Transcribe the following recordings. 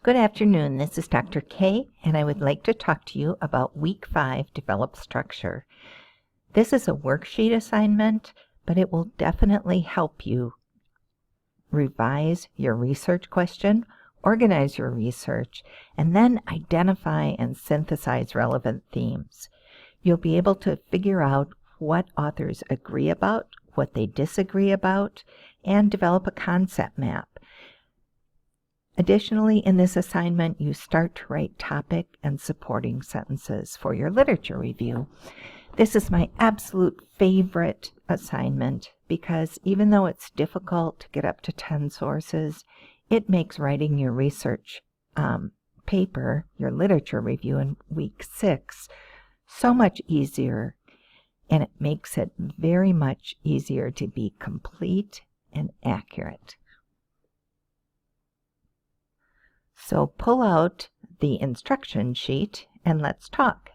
Good afternoon, this is Dr. K, and I would like to talk to you about Week 5, Develop Structure. This is a worksheet assignment, but it will definitely help you revise your research question, organize your research, and then identify and synthesize relevant themes. You'll be able to figure out what authors agree about, what they disagree about, and develop a concept map. Additionally, in this assignment, you start to write topic and supporting sentences for your literature review. This is my absolute favorite assignment because even though it's difficult to get up to 10 sources, it makes writing your research paper, your literature review in week 6, so much easier, and it makes it very much easier to be complete and accurate. So pull out the instruction sheet and let's talk.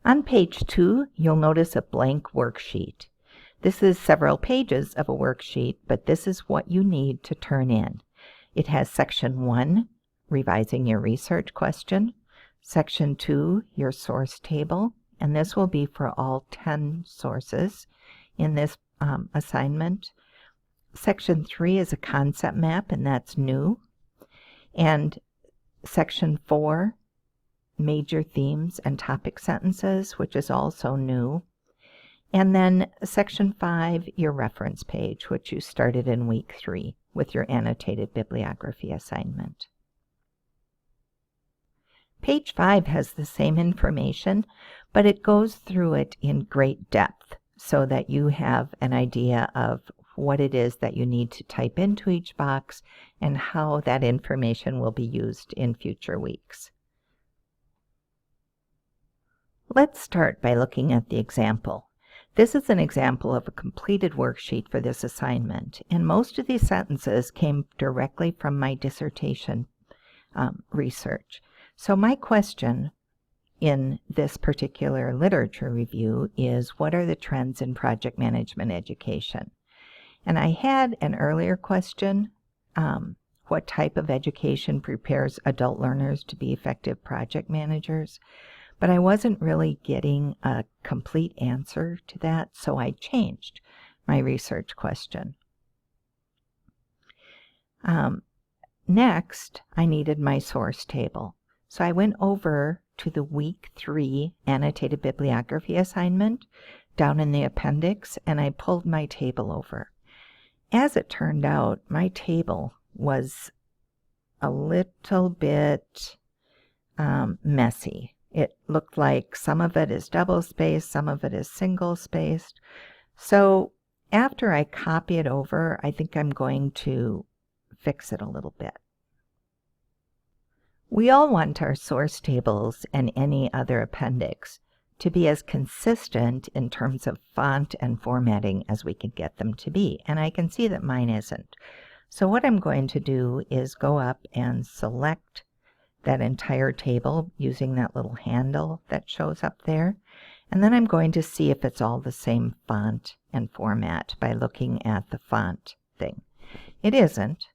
On page 2, you'll notice a blank worksheet. This is several pages of a worksheet, but this is what you need to turn in. It has section 1, revising your research question, section 2, your source table, and this will be for all 10 sources in this assignment. Section 3 is a concept map, and that's new. And section 4, major themes and topic sentences, which is also new. And then section 5, your reference page, which you started in week 3 with your annotated bibliography assignment. Page 5 has the same information, but it goes through it in great depth so that you have an idea of what it is that you need to type into each box and how that information will be used in future weeks. Let's start by looking at the example. This is an example of a completed worksheet for this assignment, and most of these sentences came directly from my dissertation research. So my question in this particular literature review is, what are the trends in project management education? And I had an earlier question, what type of education prepares adult learners to be effective project managers? But I wasn't really getting a complete answer to that, so I changed my research question. Next, I needed my source table. So I went over to the week 3 annotated bibliography assignment down in the appendix, and I pulled my table over. As it turned out, my table was a little bit messy. It looked like some of it is double-spaced, some of it is single-spaced. So after I copy it over, I think I'm going to fix it a little bit. We all want our source tables and any other appendix to be as consistent in terms of font and formatting as we can get them to be, and I can see that mine isn't. So what I'm going to do is go up and select that entire table using that little handle that shows up there, and then I'm going to see if it's all the same font and format by looking at the font thing. It isn't,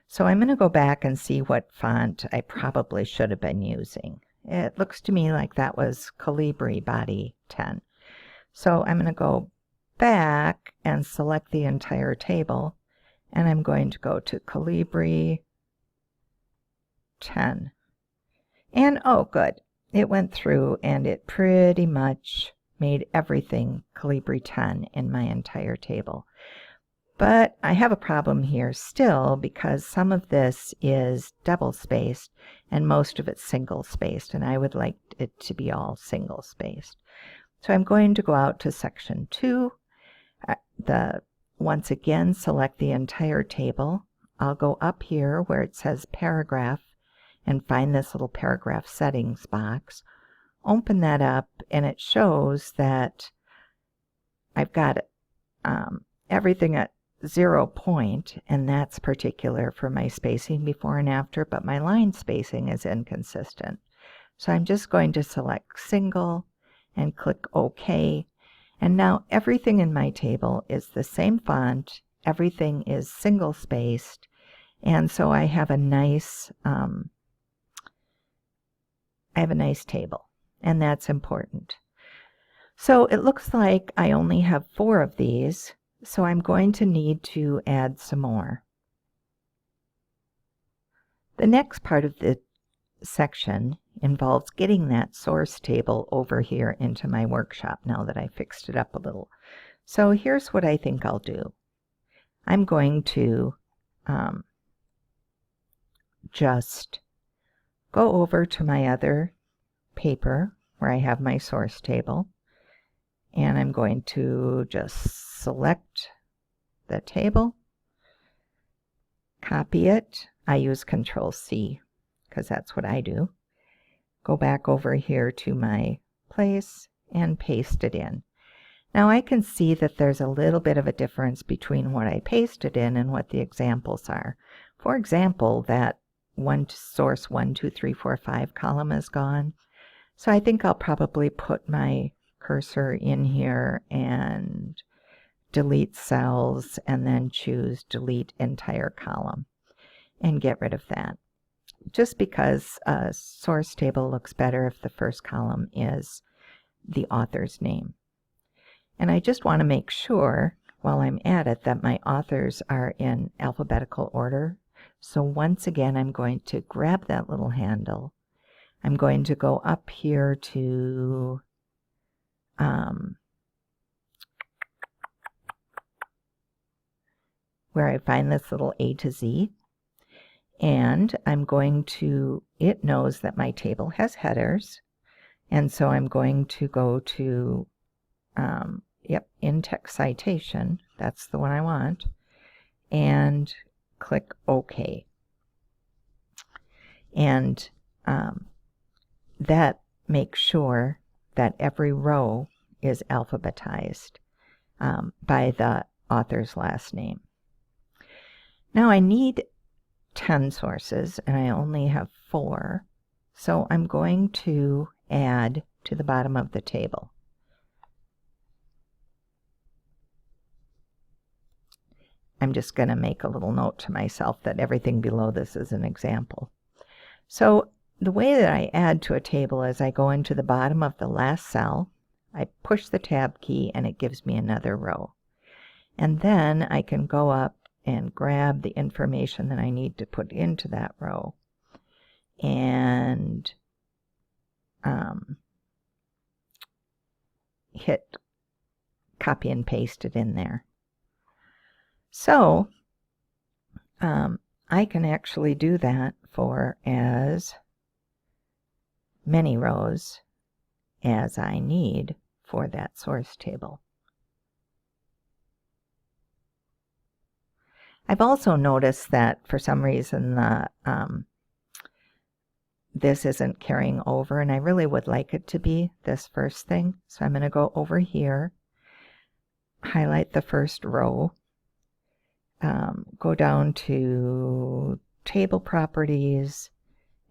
so I'm going to go back and see what font I probably should have been using. It looks to me like that was Calibri Body 10. So I'm going to go back and select the entire table, and I'm going to go to Calibri 10. And oh good, it went through and it pretty much made everything Calibri 10 in my entire table. But I have a problem here still because some of this is double-spaced and most of it's single-spaced, and I would like it to be all single-spaced. So I'm going to go out to section 2, once again select the entire table. I'll go up here where it says paragraph and find this little paragraph settings box. Open that up, and it shows that I've got everything at 0 point, and that's particular for my spacing before and after, but my line spacing is inconsistent. So I'm just going to select single and click OK, and now everything in my table is the same font, everything is single spaced, And so I have a nice table, and that's important. So it looks like I only have 4 of these, so I'm going to need to add some more. The next part of the section involves getting that source table over here into my workshop now that I fixed it up a little. So here's what I think I'll do. I'm going to just go over to my other paper where I have my source table, and I'm going to just select the table, copy it. I use Control-C because that's what I do. Go back over here to my place and paste it in. Now I can see that there's a little bit of a difference between what I pasted in and what the examples are. For example, that source 1, 2, 3, 4, 5 column is gone. So I think I'll probably put my cursor in here and delete cells and then choose delete entire column and get rid of that. Just because a source table looks better if the first column is the author's name. And I just want to make sure while I'm at it that my authors are in alphabetical order. So once again, I'm going to grab that little handle. I'm going to go up here to where I find this little A to Z. And I'm going to, it knows that my table has headers. And so I'm going to go to, in-text citation. That's the one I want. And click OK. And that makes sure that every row is alphabetized by the author's last name. Now I need 10 sources and I only have 4, so I'm going to add to the bottom of the table. I'm just going to make a little note to myself that everything below this is an example. So the way that I add to a table is I go into the bottom of the last cell, I push the tab key, and it gives me another row. And then I can go up and grab the information that I need to put into that row and hit copy and paste it in there. So I can actually do that for as many rows as I need for that source table. I've also noticed that for some reason the this isn't carrying over, and I really would like it to be this first thing. So I'm going to go over here, highlight the first row, go down to table properties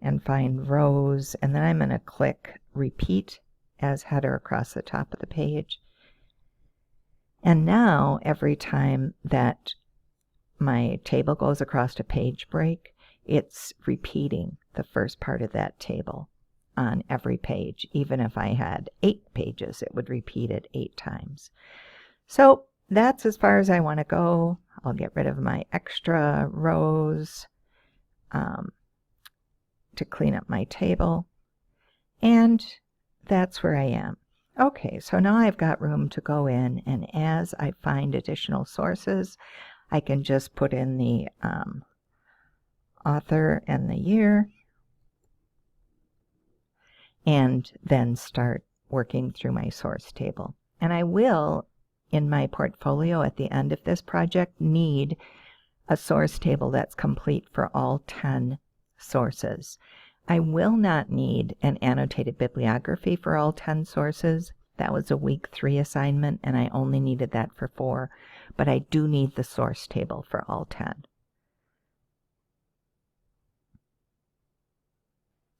and find rows, and then I'm going to click repeat as header across the top of the page. And now every time that my table goes across a page break, it's repeating the first part of that table on every page. Even if I had 8 pages, it would repeat it 8 times. So that's as far as I want to go. I'll get rid of my extra rows to clean up my table. And that's where I am. Okay, so now I've got room to go in, and as I find additional sources, I can just put in the author and the year, and then start working through my source table. And I will, in my portfolio at the end of this project, need a source table that's complete for all 10 sources. I will not need an annotated bibliography for all 10 sources. That was a week 3 assignment, and I only needed that for 4, but I do need the source table for all 10.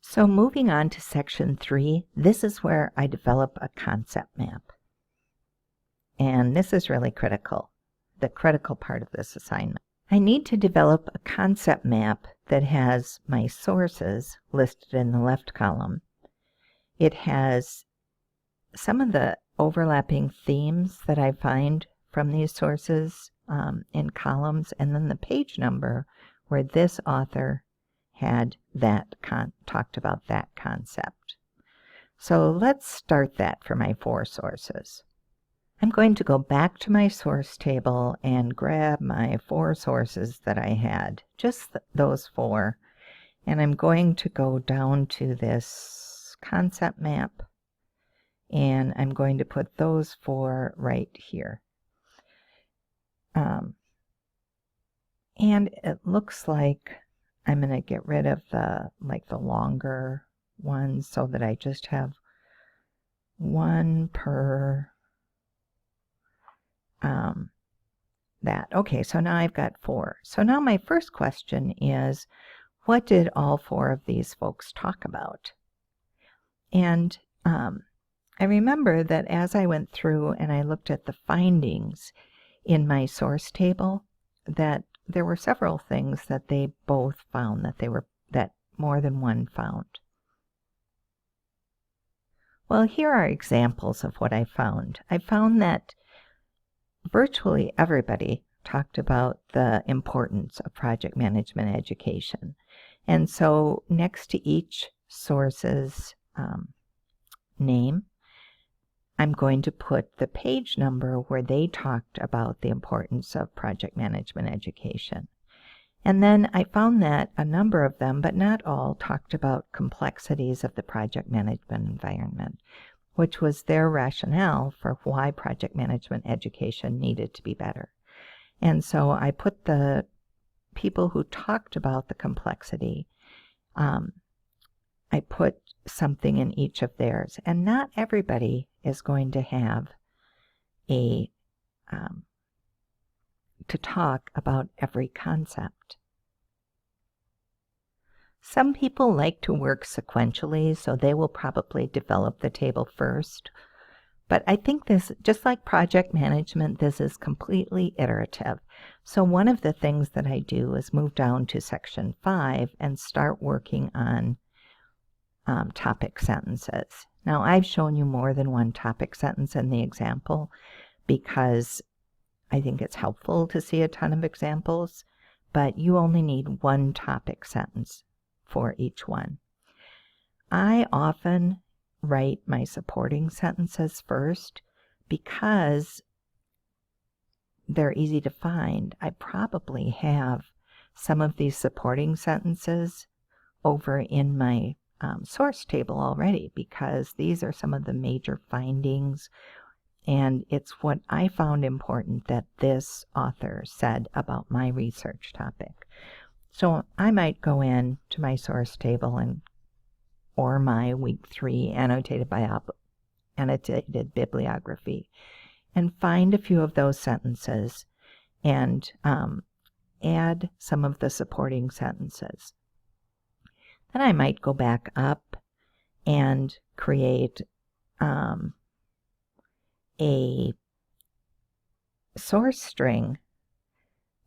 So moving on to section 3, this is where I develop a concept map. And this is really critical, the critical part of this assignment. I need to develop a concept map that has my sources listed in the left column. It has some of the overlapping themes that I find from these sources in columns, and then the page number where this author had that talked about that concept. So let's start that for my 4 sources. I'm going to go back to my source table and grab my 4 sources that I had, just those 4, and I'm going to go down to this concept map, and I'm going to put those 4 right here. And it looks like I'm going to get rid of the longer ones so that I just have one per that. Okay, so now I've got 4. So now my first question is, what did all 4 of these folks talk about? And I remember that as I went through and I looked at the findings in my source table, that there were several things that they both found, that more than one found. Well, here are examples of what I found. I found that virtually everybody talked about the importance of project management education. And so next to each source's name, I'm going to put the page number where they talked about the importance of project management education. And then I found that a number of them, but not all, talked about complexities of the project management environment, which was their rationale for why project management education needed to be better. And so I put the people who talked about the complexity, I put something in each of theirs. And not everybody is going to have to talk about every concept. Some people like to work sequentially, so they will probably develop the table first. But I think this, just like project management, this is completely iterative. So one of the things that I do is move down to section 5 and start working on topic sentences. Now, I've shown you more than one topic sentence in the example because I think it's helpful to see a ton of examples, but you only need one topic sentence for each one. I often write my supporting sentences first because they're easy to find. I probably have some of these supporting sentences over in my source table already, because these are some of the major findings, and it's what I found important that this author said about my research topic. So I might go in to my source table or my week 3 annotated bibliography and find a few of those sentences and add some of the supporting sentences. Then I might go back up and create a source string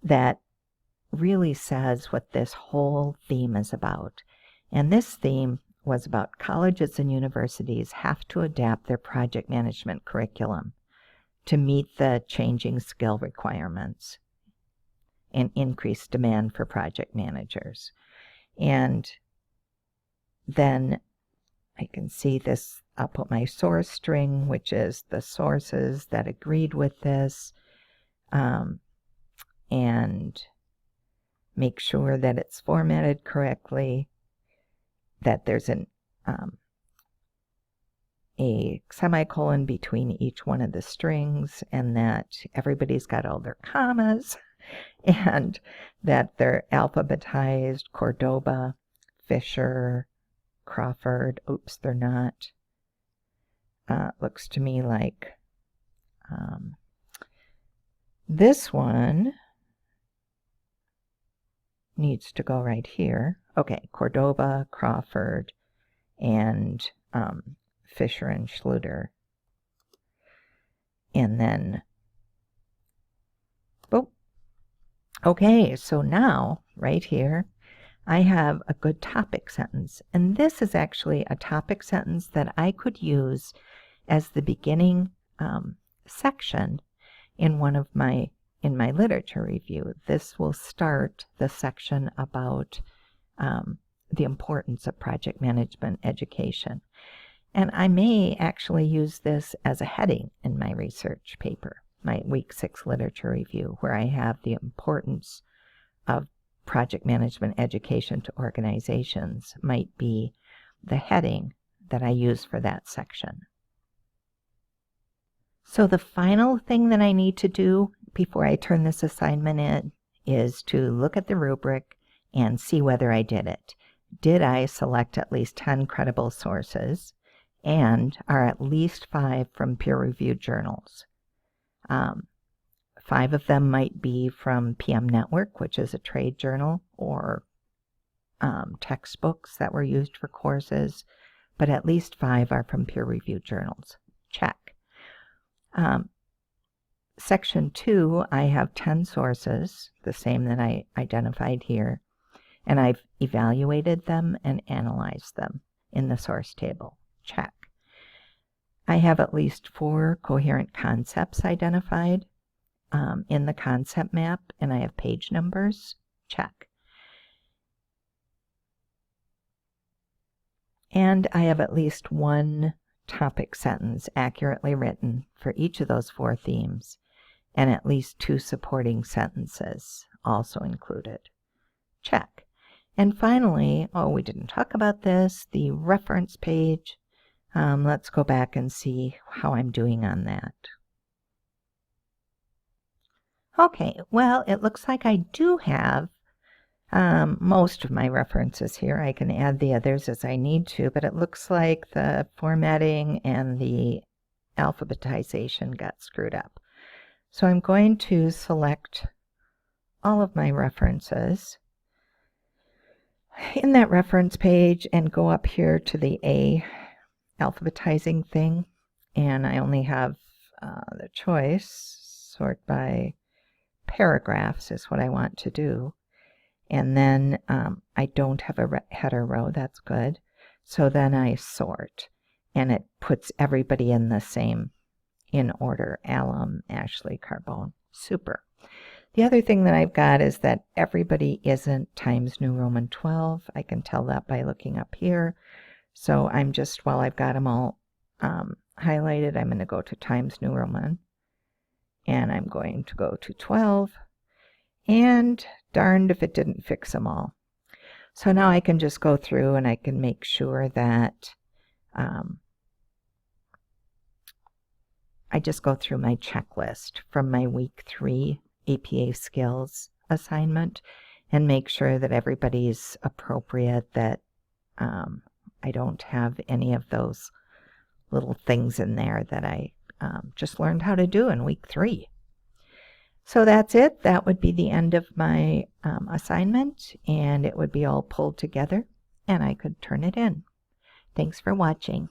that really says what this whole theme is about. And this theme was about colleges and universities have to adapt their project management curriculum to meet the changing skill requirements and increased demand for project managers. And then I can see this, I'll put my source string, which is the sources that agreed with this, and make sure that it's formatted correctly, that there's a semicolon between each one of the strings, and that everybody's got all their commas, and that they're alphabetized: Cordoba, Fisher, Crawford. Oops, they're not. Looks to me like this one needs to go right here. Okay, Cordoba, Crawford, and Fisher and Schluter. And then, Okay, so now, right here, I have a good topic sentence. And this is actually a topic sentence that I could use as the beginning section in my literature review. This will start the section about the importance of project management education. And I may actually use this as a heading in my research paper, my Week 6 literature review, where I have the importance of project management education to organizations might be the heading that I use for that section. So the final thing that I need to do before I turn this assignment in is to look at the rubric and see whether I did it. Did I select at least 10 credible sources and are at least 5 from peer-reviewed journals? 5 of them might be from PM Network, which is a trade journal, or textbooks that were used for courses, but at least 5 are from peer-reviewed journals. Check. Section 2, I have 10 sources, the same that I identified here, and I've evaluated them and analyzed them in the source table. Check. I have at least 4 coherent concepts identified in the concept map, and I have page numbers. Check. And I have at least 1 topic sentence accurately written for each of those 4 themes, and at least 2 supporting sentences also included. Check. And finally, we didn't talk about this, the reference page. Let's go back and see how I'm doing on that. Okay, well, it looks like I do have most of my references here. I can add the others as I need to, but it looks like the formatting and the alphabetization got screwed up. So I'm going to select all of my references in that reference page and go up here to the A alphabetizing thing, and I only have the choice, sort by paragraphs is what I want to do. And then I don't have a header row, that's good. So then I sort, and it puts everybody in the same, in order, alum, Ashley, Carbone. Super. The other thing that I've got is that everybody isn't Times New Roman 12. I can tell that by looking up here. So I'm just, while I've got them all highlighted, I'm going to go to Times New Roman, and I'm going to go to 12, and darned if it didn't fix them all. So now I can just go through and I can make sure that I just go through my checklist from my Week 3 APA Skills assignment and make sure that everybody's appropriate, that I don't have any of those little things in there that I just learned how to do in Week 3. So that's it. That would be the end of my assignment, and it would be all pulled together, and I could turn it in. Thanks for watching.